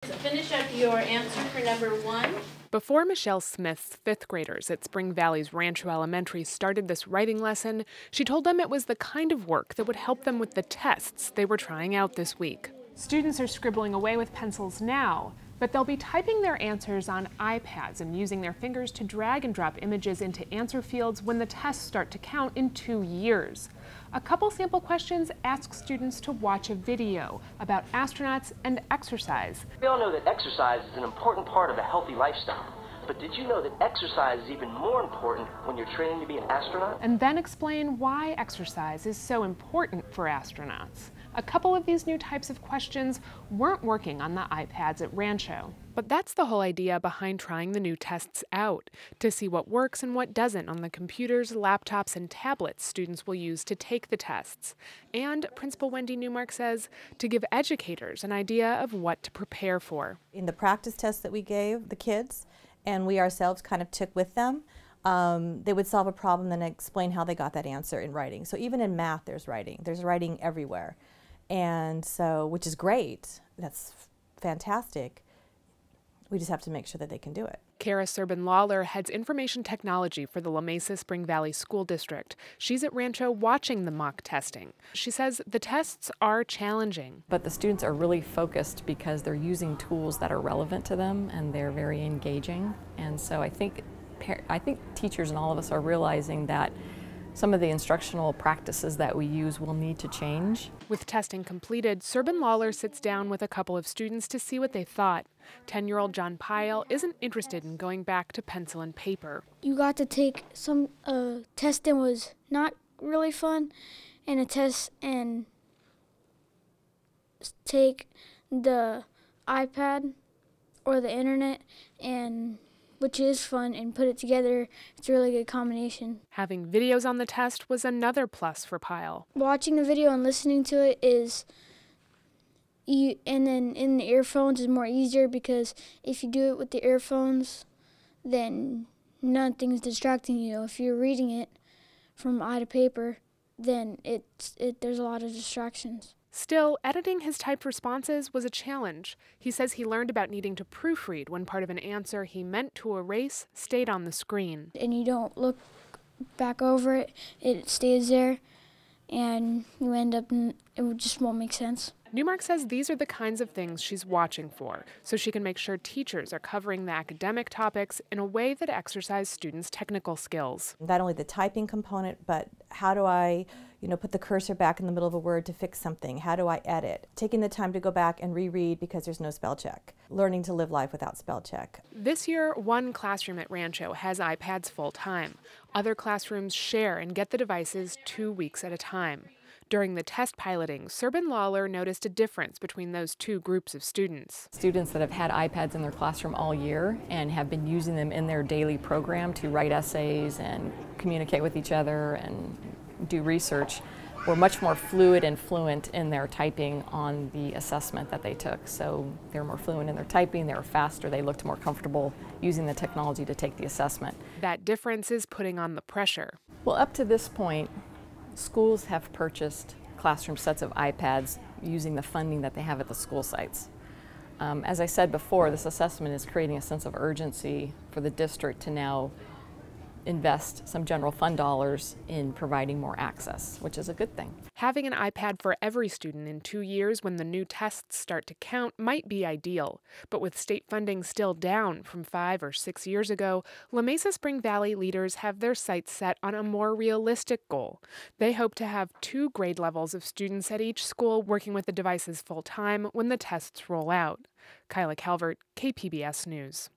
So finish up your answer for number 1. Before Michelle Smith's fifth graders at Spring Valley's Rancho Elementary started this writing lesson, she told them it was the kind of work that would help them with the tests they were trying out this week. Students are scribbling away with pencils now, but they'll be typing their answers on iPads and using their fingers to drag and drop images into answer fields when the tests start to count in 2 years. A couple sample questions ask students to watch a video about astronauts and exercise. We all know that exercise is an important part of a healthy lifestyle. But did you know that exercise is even more important when you're training to be an astronaut? And then explain why exercise is so important for astronauts. A couple of these new types of questions weren't working on the iPads at Rancho. But that's the whole idea behind trying the new tests out, to see what works and what doesn't on the computers, laptops, and tablets students will use to take the tests. And Principal Wendy Newmark says to give educators an idea of what to prepare for. In the practice tests that we gave the kids, and we ourselves kind of took with them, they would solve a problem and then explain how they got that answer in writing. So even in math, there's writing. There's writing everywhere. And so, which is great. That's fantastic. We just have to make sure that they can do it. Kara Serban-Lawler heads information technology for the La Mesa Spring Valley School District. She's at Rancho watching the mock testing. She says the tests are challenging. But the students are really focused because they're using tools that are relevant to them and they're very engaging. And so I think teachers and all of us are realizing that some of the instructional practices that we use will need to change. With testing completed, Serban-Lawler sits down with a couple of students to see what they thought. 10-year-old John Pyle isn't interested in going back to pencil and paper. You got to take some test that was not really fun, and a test and take the iPad or the internet, and which is fun, and put it together. It's a really good combination. Having videos on the test was another plus for Pyle. Watching the video and listening to it is, and then in the earphones is more easier, because if you do it with the earphones, then nothing's distracting you. If you're reading it from eye to paper, then there's a lot of distractions. Still, editing his typed responses was a challenge. He says he learned about needing to proofread when part of an answer he meant to erase stayed on the screen. And you don't look back over it, it stays there, and you end up, it just won't make sense. Newmark says these are the kinds of things she's watching for, so she can make sure teachers are covering the academic topics in a way that exercise students' technical skills. Not only the typing component, but how do I put the cursor back in the middle of a word to fix something? How do I edit? Taking the time to go back and reread because there's no spell check. Learning to live life without spell check. This year, one classroom at Rancho has iPads full-time. Other classrooms share and get the devices 2 weeks at a time. During the test piloting, Serban-Lawler noticed a difference between those two groups of students. Students that have had iPads in their classroom all year and have been using them in their daily program to write essays and communicate with each other and do research were much more fluid and fluent in their typing on the assessment that they took. So they were more fluent in their typing, they were faster, they looked more comfortable using the technology to take the assessment. That difference is putting on the pressure. Well, up to this point, schools have purchased classroom sets of iPads using the funding that they have at the school sites. As I said before, this assessment is creating a sense of urgency for the district to now invest some general fund dollars in providing more access, which is a good thing. Having an iPad for every student in 2 years when the new tests start to count might be ideal, but with state funding still down from 5 or 6 years ago, La Mesa Spring Valley leaders have their sights set on a more realistic goal. They hope to have 2 grade levels of students at each school working with the devices full-time when the tests roll out. Kyla Calvert, KPBS News.